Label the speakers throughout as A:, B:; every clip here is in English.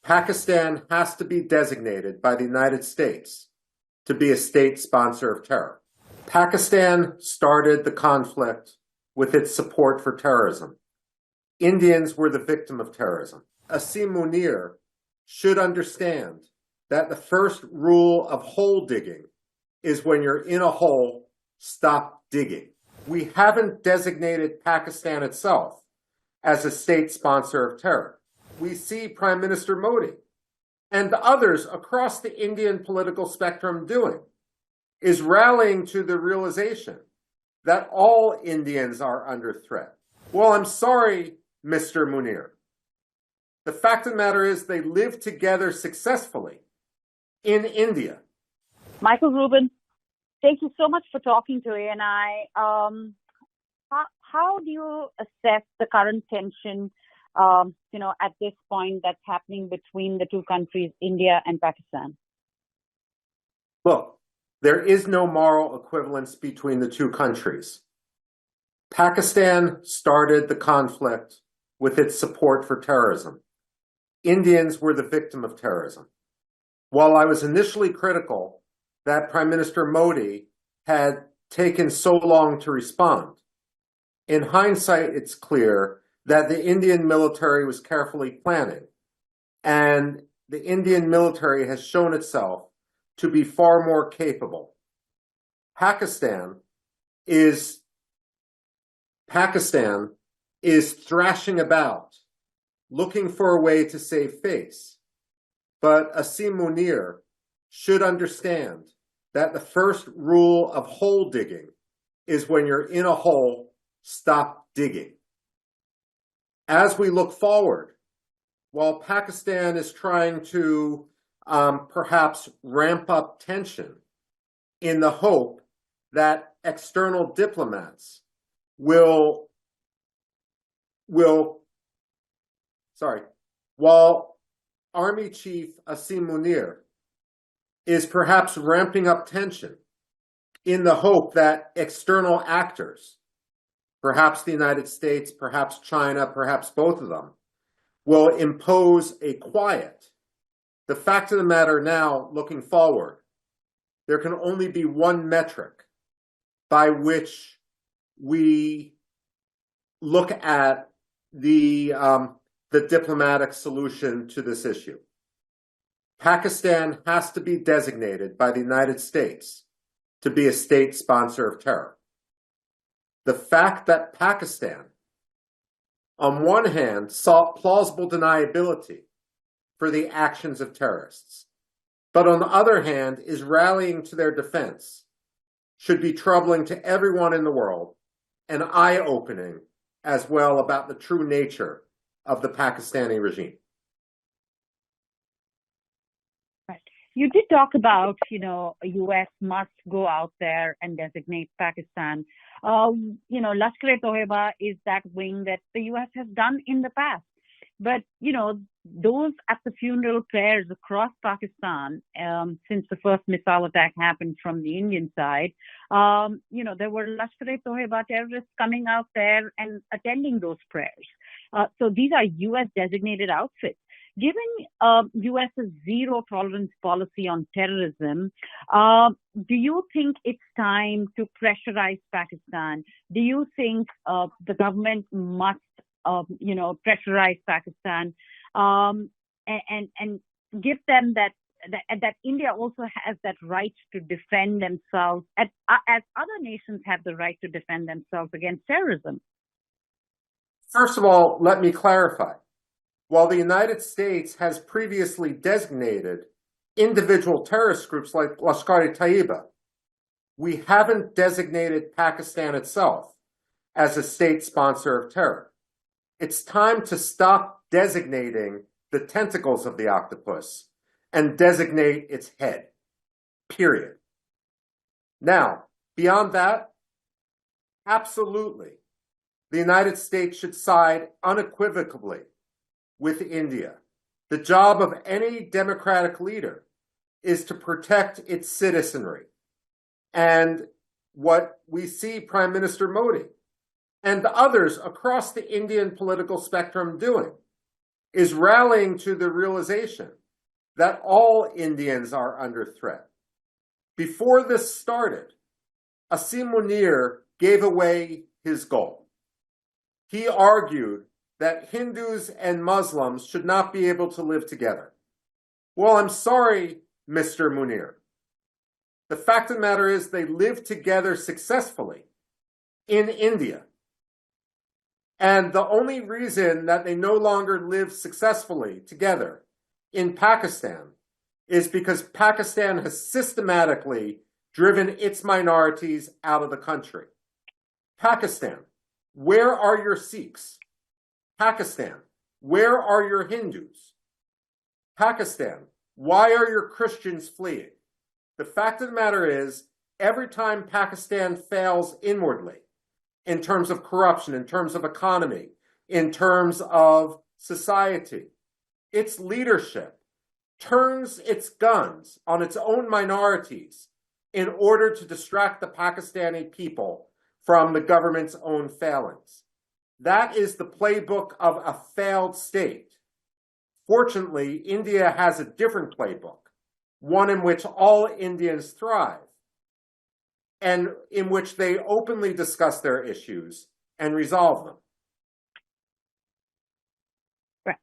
A: Pakistan has to be designated by the United States to be a state sponsor of terror. Pakistan started the conflict with its support for terrorism. Indians were the victim of terrorism. Asim Munir should understand that the first rule of hole digging is when you're in a hole, stop digging. We haven't designated Pakistan itself as a state sponsor of terror. We see Prime Minister Modi and others across the Indian political spectrum doing is rallying to the realization that all Indians are under threat. Well, I'm sorry, Mr. Munir. The fact of the matter is they live together successfully in India.
B: Michael Rubin, thank you so much for talking to ANI. How do you assess the current tension, at this point that's happening between the two countries, India and Pakistan?
A: Look, there is no moral equivalence between the two countries. Pakistan started the conflict with its support for terrorism. Indians were the victim of terrorism. While I was initially critical that Prime Minister Modi had taken so long to respond, in hindsight, it's clear that the Indian military was carefully planning, and the Indian military has shown itself to be far more capable. Pakistan is thrashing about, looking for a way to save face. But Asim Munir should understand that the first rule of hole digging is when you're in a hole, stop digging. As we look forward, while Pakistan is trying to perhaps ramp up tension in the hope that external diplomats while Army Chief Asim Munir is perhaps ramping up tension in the hope that external actors, perhaps the United States, perhaps China, perhaps both of them, will impose a quiet. The fact of the matter now, looking forward, there can only be one metric by which we look at the diplomatic solution to this issue. Pakistan has to be designated by the United States to be a state sponsor of terror. The fact that Pakistan, on one hand, sought plausible deniability for the actions of terrorists, but on the other hand is rallying to their defense, should be troubling to everyone in the world and eye-opening as well about the true nature of the Pakistani regime.
B: Right. You did talk about, U.S. must go out there and designate Pakistan. Lashkar-e-Toiba is that wing that the U.S. has done in the past. But, those at the funeral prayers across Pakistan, since the first missile attack happened from the Indian side, there were Lashkar-e-Toiba terrorists coming out there and attending those prayers. So these are U.S. designated outfits. Given U.S.'s zero tolerance policy on terrorism, do you think it's time to pressurize Pakistan? Do you think the government must pressurize Pakistan and give them that India also has that right to defend themselves as other nations have the right to defend themselves against terrorism?
A: First of all, let me clarify. While the United States has previously designated individual terrorist groups like Lashkar-e-Taiba, we haven't designated Pakistan itself as a state sponsor of terror. It's time to stop designating the tentacles of the octopus and designate its head, period. Now, beyond that, absolutely, the United States should side unequivocally with India. The job of any democratic leader is to protect its citizenry. And what we see Prime Minister Modi and others across the Indian political spectrum doing is rallying to the realization that all Indians are under threat. Before this started, Asim Munir gave away his goal. He argued that Hindus and Muslims should not be able to live together. Well, I'm sorry, Mr. Munir. The fact of the matter is they live together successfully in India. And the only reason that they no longer live successfully together in Pakistan is because Pakistan has systematically driven its minorities out of the country. Pakistan, where are your Sikhs? Pakistan, where are your Hindus? Pakistan, why are your Christians fleeing? The fact of the matter is, every time Pakistan fails inwardly, in terms of corruption, in terms of economy, in terms of society, its leadership turns its guns on its own minorities in order to distract the Pakistani people from the government's own failings. That is the playbook of a failed state. Fortunately, India has a different playbook, one in which all Indians thrive, and in which they openly discuss their issues and resolve them.
B: Right.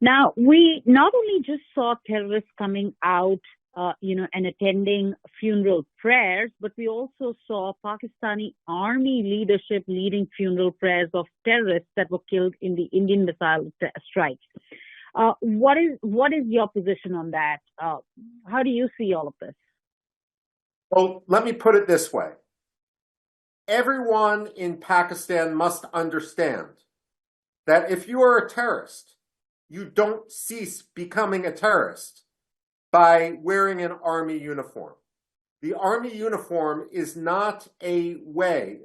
B: Now, we not only just saw terrorists coming out, and attending funeral prayers, but we also saw Pakistani army leadership leading funeral prayers of terrorists that were killed in the Indian missile strikes. What is your position on that? How do you see all of this?
A: Well, let me put it this way. Everyone in Pakistan must understand that if you are a terrorist, you don't cease becoming a terrorist by wearing an army uniform. The army uniform is not a way.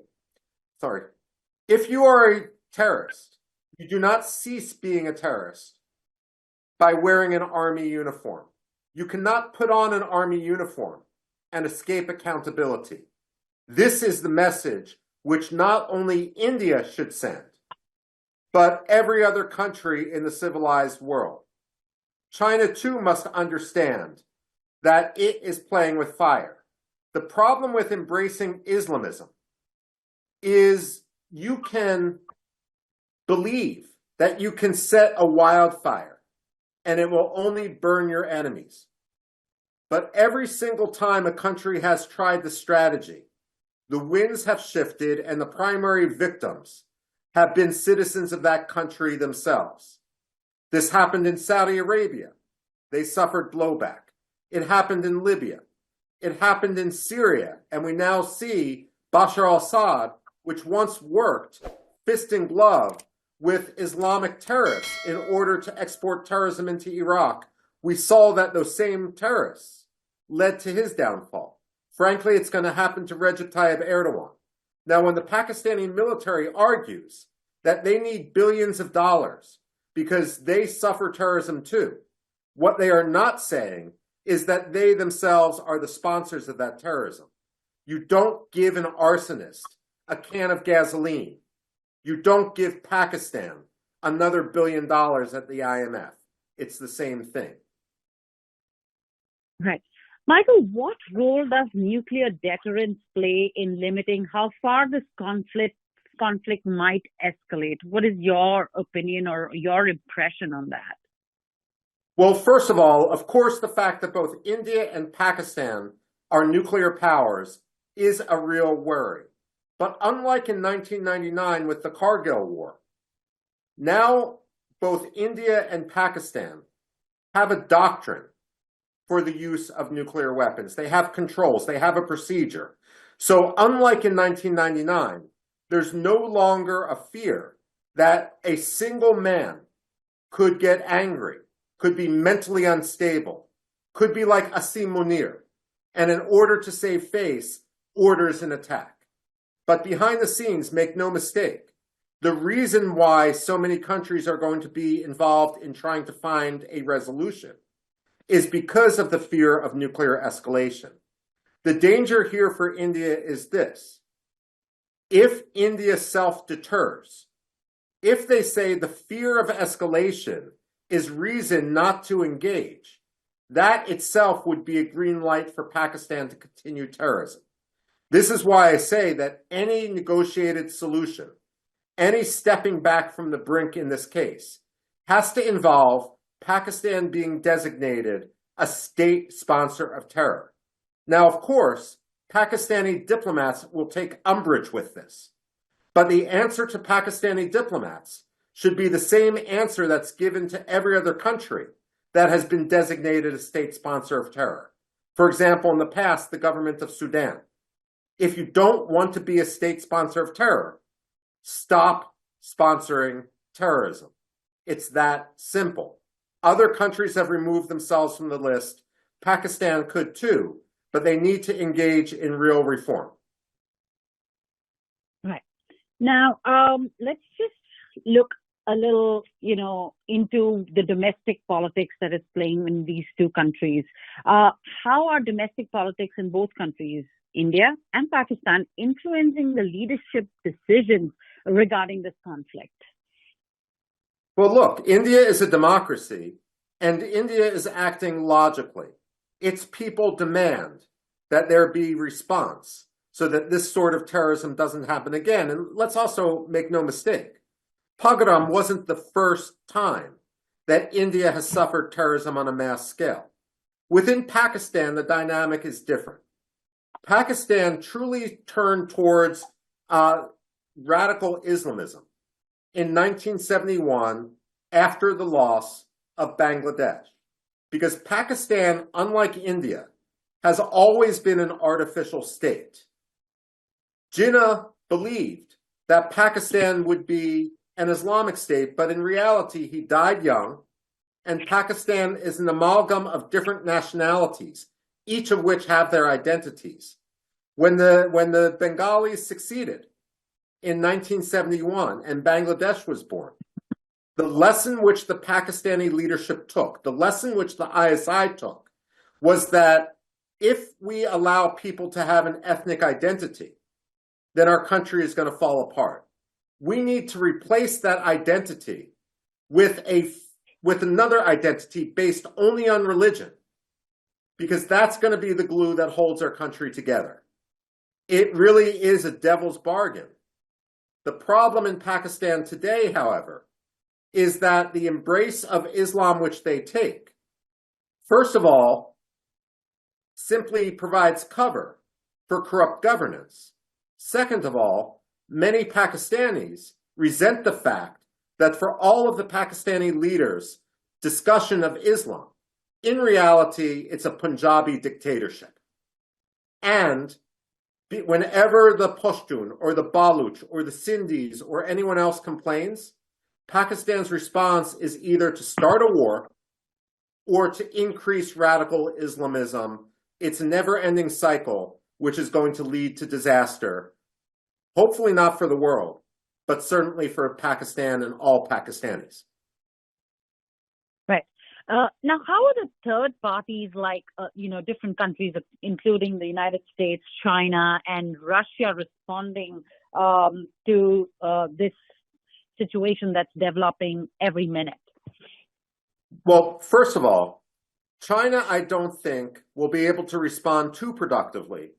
A: If you are a terrorist, you do not cease being a terrorist by wearing an army uniform. You cannot put on an army uniform and escape accountability. This is the message which not only India should send, but every other country in the civilized world. China too must understand that it is playing with fire. The problem with embracing Islamism is you can believe that you can set a wildfire and it will only burn your enemies. But every single time a country has tried the strategy, the winds have shifted and the primary victims have been citizens of that country themselves. This happened in Saudi Arabia. They suffered blowback. It happened in Libya. It happened in Syria. And we now see Bashar al-Assad, which once worked fist and glove with Islamic terrorists in order to export terrorism into Iraq. We saw that those same terrorists led to his downfall. Frankly, it's going to happen to Recep Tayyip Erdogan. Now, when the Pakistani military argues that they need billions of dollars because they suffer terrorism too, what they are not saying is that they themselves are the sponsors of that terrorism. You don't give an arsonist a can of gasoline. You don't give Pakistan another $1 billion at the IMF. It's the same thing.
B: Right. Michael, what role does nuclear deterrence play in limiting how far this conflict might escalate? What is your opinion or your impression on that?
A: Well, first of all, of course, the fact that both India and Pakistan are nuclear powers is a real worry. But unlike in 1999 with the Kargil War, now both India and Pakistan have a doctrine for the use of nuclear weapons. They have controls. They have a procedure. So unlike in 1999, there's no longer a fear that a single man could get angry, could be mentally unstable, could be like Asim Munir, and in order to save face, orders an attack. But behind the scenes, make no mistake, the reason why so many countries are going to be involved in trying to find a resolution is because of the fear of nuclear escalation. The danger here for India is this. If India self-deters, if they say the fear of escalation is reason not to engage, that itself would be a green light for Pakistan to continue terrorism. This is why I say that any negotiated solution, any stepping back from the brink in this case, has to involve Pakistan being designated a state sponsor of terror. Now, of course, Pakistani diplomats will take umbrage with this, but the answer to Pakistani diplomats should be the same answer that's given to every other country that has been designated a state sponsor of terror. For example, in the past, the government of Sudan. If you don't want to be a state sponsor of terror, stop sponsoring terrorism. It's that simple. Other countries have removed themselves from the list. Pakistan could too, but they need to engage in real reform.
B: Right. Now, let's just look a little, into the domestic politics that is playing in these two countries. How are domestic politics in both countries, India and Pakistan, influencing the leadership decisions regarding this conflict?
A: Well, look, India is a democracy, and India is acting logically. Its people demand that there be response so that this sort of terrorism doesn't happen again. And let's also make no mistake, Pagram wasn't the first time that India has suffered terrorism on a mass scale. Within Pakistan, the dynamic is different. Pakistan truly turned towards radical Islamism in 1971 after the loss of Bangladesh. Because Pakistan, unlike India, has always been an artificial state. Jinnah believed that Pakistan would be an Islamic state, but in reality, he died young, and Pakistan is an amalgam of different nationalities, each of which have their identities. When the Bengalis succeeded in 1971 and Bangladesh was born, the lesson which the Pakistani leadership took, the lesson which the ISI took, was that if we allow people to have an ethnic identity, then our country is going to fall apart. We need to replace that identity with another identity based only on religion, because that's going to be the glue that holds our country together. It really is a devil's bargain. The problem in Pakistan today, however, is that the embrace of Islam which they take, first of all, simply provides cover for corrupt governance. Second of all, many Pakistanis resent the fact that for all of the Pakistani leaders' discussion of Islam, in reality, it's a Punjabi dictatorship. And whenever the Pashtun or the Baluch or the Sindhis or anyone else complains, Pakistan's response is either to start a war or to increase radical Islamism. It's a never-ending cycle, which is going to lead to disaster. Hopefully not for the world, but certainly for Pakistan and all Pakistanis.
B: Right. Now, how are the third parties like, different countries, including the United States, China, and Russia responding to this situation that's developing every minute?
A: Well, first of all, China, I don't think, will be able to respond too productively,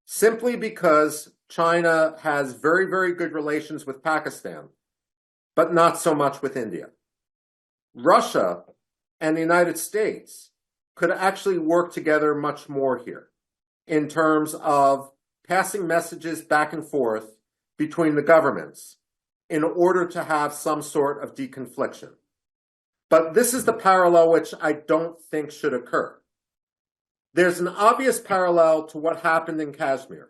A: simply because China has very, very good relations with Pakistan, but not so much with India. Russia and the United States could actually work together much more here in terms of passing messages back and forth between the governments in order to have some sort of deconfliction. But this is the parallel which I don't think should occur. There's an obvious parallel to what happened in Kashmir,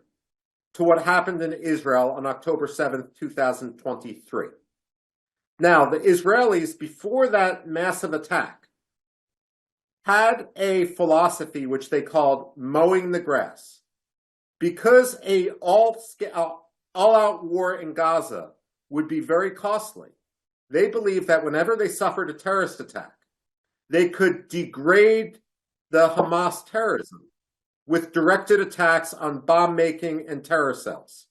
A: to what happened in Israel on October 7th, 2023. Now, the Israelis, before that massive attack, had a philosophy which they called mowing the grass. Because an all-out war in Gaza would be very costly, they believed that whenever they suffered a terrorist attack, they could degrade the Hamas terrorism with directed attacks on bomb-making and terror cells.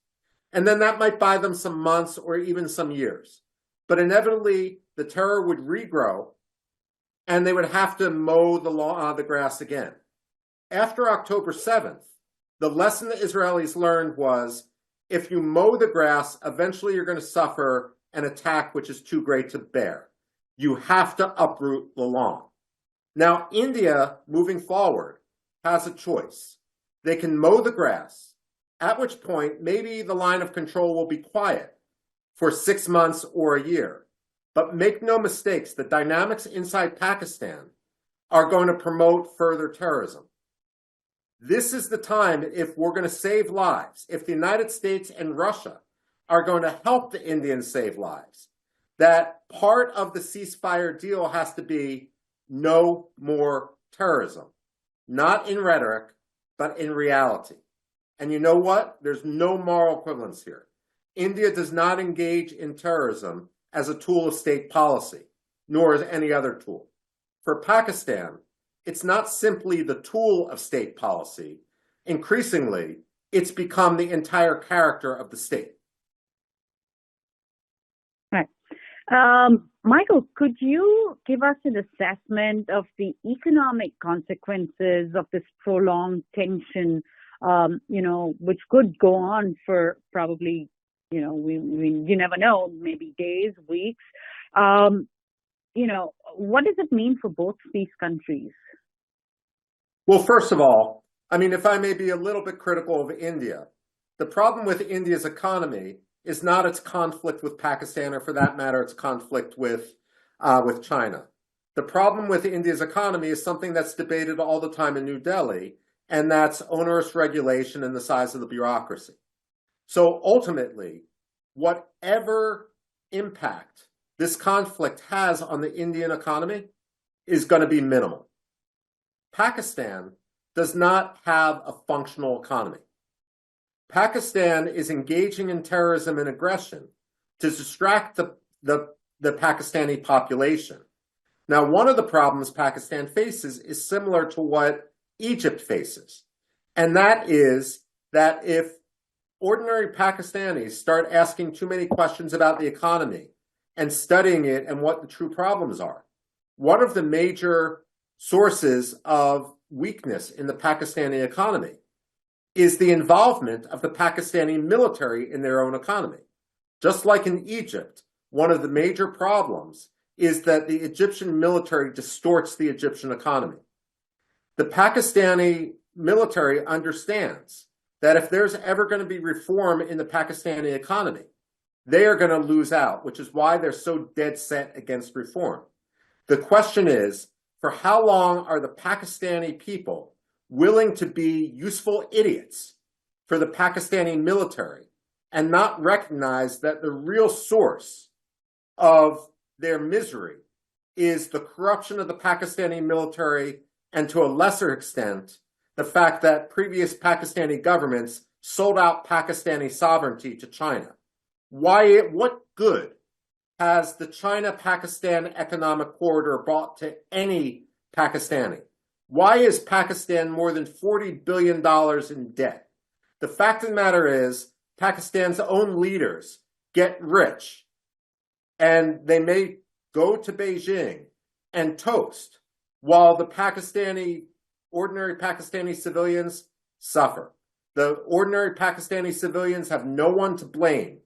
A: And then that might buy them some months or even some years. But inevitably, the terror would regrow, and they would have to mow the grass again. After October 7th, the lesson the Israelis learned was, if you mow the grass, eventually you're going to suffer an attack which is too great to bear. You have to uproot the lawn. Now, India, moving forward, has a choice. They can mow the grass, at which point maybe the line of control will be quiet for 6 months or a year. But make no mistakes, the dynamics inside Pakistan are going to promote further terrorism. This is the time, if we're going to save lives, if the United States and Russia are going to help the Indians save lives, that part of the ceasefire deal has to be no more terrorism. Not in rhetoric, but in reality. And you know what? There's no moral equivalence here. India does not engage in terrorism as a tool of state policy, nor as any other tool. For Pakistan, it's not simply the tool of state policy. Increasingly, it's become the entire character of the state.
B: Right. Michael, could you give us an assessment of the economic consequences of this prolonged tension, which could go on for probably, you never know, maybe days, weeks. What does it mean for both these countries?
A: Well, first of all, if I may be a little bit critical of India, the problem with India's economy is not its conflict with Pakistan, or for that matter, its conflict with China. The problem with India's economy is something that's debated all the time in New Delhi, and that's onerous regulation and the size of the bureaucracy. So ultimately, whatever impact this conflict has on the Indian economy is going to be minimal. Pakistan does not have a functional economy. Pakistan is engaging in terrorism and aggression to distract the Pakistani population. Now, one of the problems Pakistan faces is similar to what Egypt faces, and that is that if ordinary Pakistanis start asking too many questions about the economy and studying it and what the true problems are, one of the major sources of weakness in the Pakistani economy is the involvement of the Pakistani military in their own economy. Just like in Egypt, one of the major problems is that the Egyptian military distorts the Egyptian economy. The Pakistani military understands that if there's ever going to be reform in the Pakistani economy, they are going to lose out, which is why they're so dead set against reform. The question is, for how long are the Pakistani people willing to be useful idiots for the Pakistani military and not recognize that the real source of their misery is the corruption of the Pakistani military, and to a lesser extent, the fact that previous Pakistani governments sold out Pakistani sovereignty to China? What good has the China-Pakistan economic corridor brought to any Pakistani? Why is Pakistan more than $40 billion in debt? The fact of the matter is, Pakistan's own leaders get rich, and they may go to Beijing and toast, while the ordinary Pakistani civilians suffer. The ordinary Pakistani civilians have no one to blame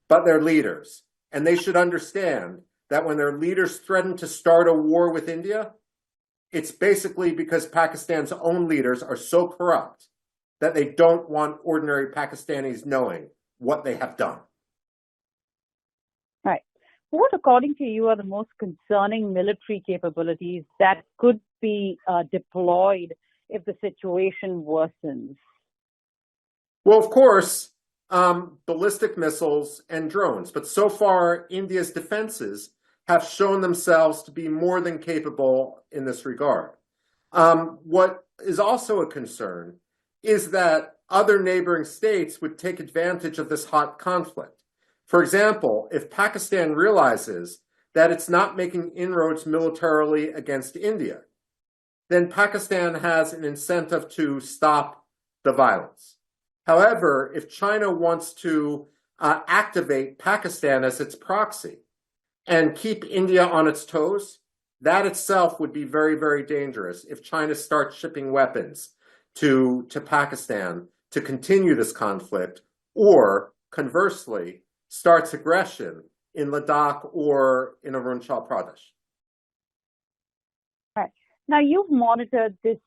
A: but their leaders. And they should understand that when their leaders threaten to start a war with India, it's basically because Pakistan's own leaders are so corrupt that they don't want ordinary Pakistanis knowing what they have done.
B: Right. What, according to you, are the most concerning military capabilities that could be deployed if the situation worsens?
A: Well, of course, ballistic missiles and drones. But so far, India's defenses have shown themselves to be more than capable in this regard. What is also a concern is that other neighboring states would take advantage of this hot conflict. For example, if Pakistan realizes that it's not making inroads militarily against India, then Pakistan has an incentive to stop the violence. However, if China wants to activate Pakistan as its proxy and keep India on its toes, That itself would be very, very dangerous if China starts shipping weapons to Pakistan to continue this conflict, or conversely, starts aggression in Ladakh or in Arunachal Pradesh.
B: Right. Now, you've monitored this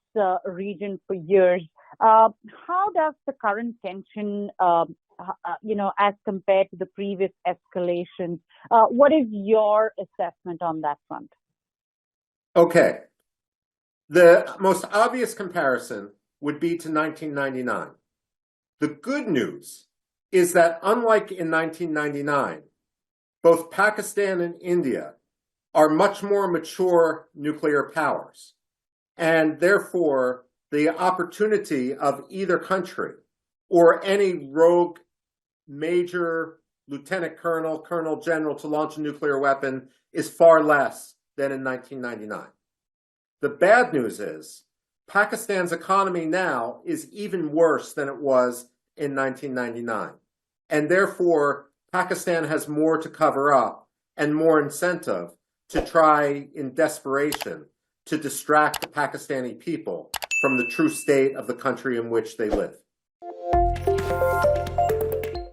B: region for years. How does the current tension, as compared to the previous escalations, what is your assessment on that front?
A: Okay. The most obvious comparison would be to 1999. The good news is that unlike in 1999, both Pakistan and India are much more mature nuclear powers. And therefore, the opportunity of either country or any rogue major lieutenant colonel, colonel general to launch a nuclear weapon is far less than in 1999. The bad news is Pakistan's economy now is even worse than it was in 1999. And therefore, Pakistan has more to cover up and more incentive to try in desperation to distract the Pakistani people from the true state of the country in which they live.